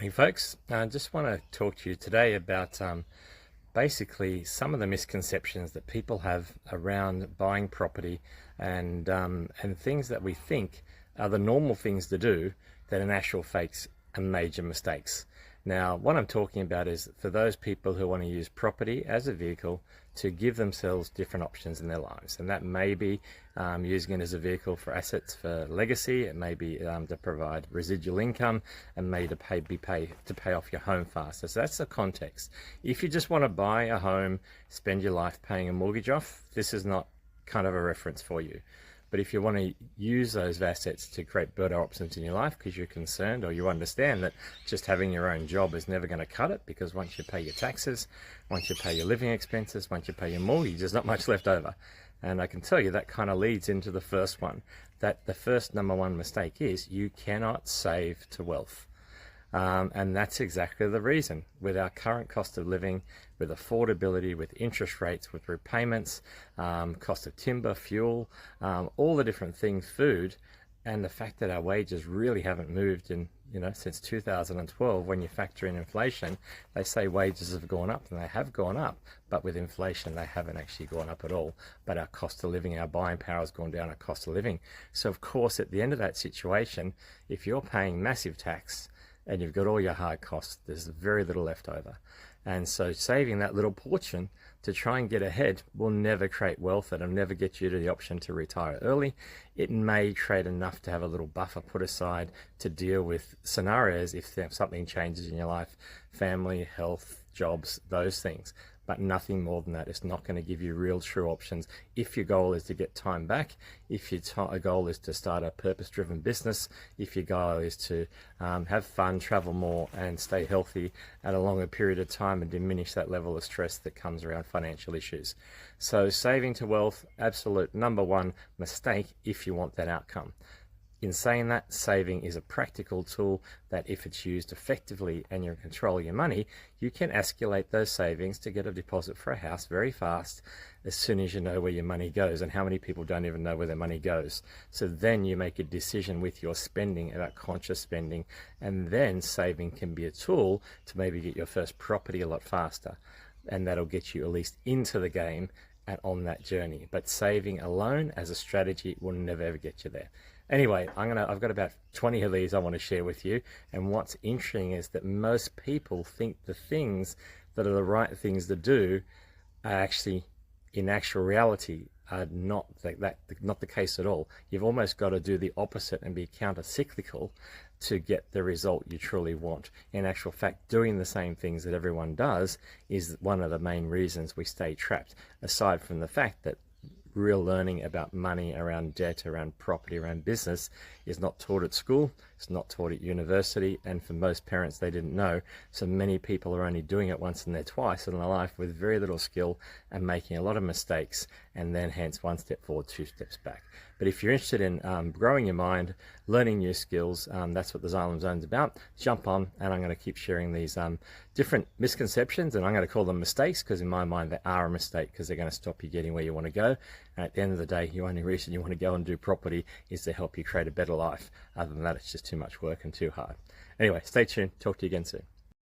Hey folks, I just want to talk to you today about basically some of the misconceptions that people have around buying property and things that we think are the normal things to do that in actual fakes are major mistakes. Now, what I'm talking about is for those people who want to use property as a vehicle to give themselves different options in their lives. And that may be using it as a vehicle for assets for legacy. It may be to provide residual income, and may to pay off your home faster. So that's the context. If you just want to buy a home, spend your life paying a mortgage off, this is not kind of a reference for you. But if you want to use those assets to create better options in your life because you're concerned or you understand that just having your own job is never going to cut it, because once you pay your taxes, once you pay your living expenses, once you pay your mortgage, there's not much left over. And I can tell you that kind of leads into the first one, that the first number one mistake is you cannot save to wealth. And that's exactly the reason. With our current cost of living, with affordability, with interest rates, with repayments, cost of timber, fuel, all the different things, food, and the fact that our wages really haven't moved since 2012. When you factor in inflation, they say wages have gone up, and they have gone up, but with inflation they haven't actually gone up at all. But our cost of living, our buying power has gone down, our cost of living. So of course, at the end of that situation, if you're paying massive tax and you've got all your hard costs, there's very little left over. And so saving that little portion to try and get ahead will never create wealth. It'll never get you to the option to retire early. It may create enough to have a little buffer put aside to deal with scenarios if something changes in your life, family, health, jobs, those things. But nothing more than that. It's not going to give you real true options. If your goal is to get time back, if your goal is to start a purpose-driven business, if your goal is to have fun, travel more, and stay healthy at a longer period of time and diminish that level of stress that comes around financial issues. So saving to wealth, absolute number one mistake if you want that outcome. In saying that, saving is a practical tool that if it's used effectively and you're in control of your money, you can escalate those savings to get a deposit for a house very fast as soon as you know where your money goes. And how many people don't even know where their money goes? So then you make a decision with your spending about conscious spending, and then saving can be a tool to maybe get your first property a lot faster. And that'll get you at least into the game and on that journey. But saving alone as a strategy will never ever get you there. Anyway, I've got about 20 of these I want to share with you. And what's interesting is that most people think the things that are the right things to do are actually, in actual reality, are not the case at all. You've almost got to do the opposite and be counter-cyclical to get the result you truly want. In actual fact, doing the same things that everyone does is one of the main reasons we stay trapped, aside from the fact that real learning about money, around debt, around property, around business is not taught at school, it's not taught at university, and for most parents they didn't know. So many people are only doing it once and twice in their life with very little skill and making a lot of mistakes, and then hence one step forward, two steps back. But if you're interested in growing your mind, learning new skills, that's what the Xylem Zone's about. Jump on, and I'm going to keep sharing these different misconceptions, and I'm going to call them mistakes because in my mind they are a mistake, because they're going to stop you getting where you want to go. And at the end of the day, the only reason you want to go and do property is to help you create a better life. Other than that, it's just too much work and too hard. Anyway, stay tuned. Talk to you again soon.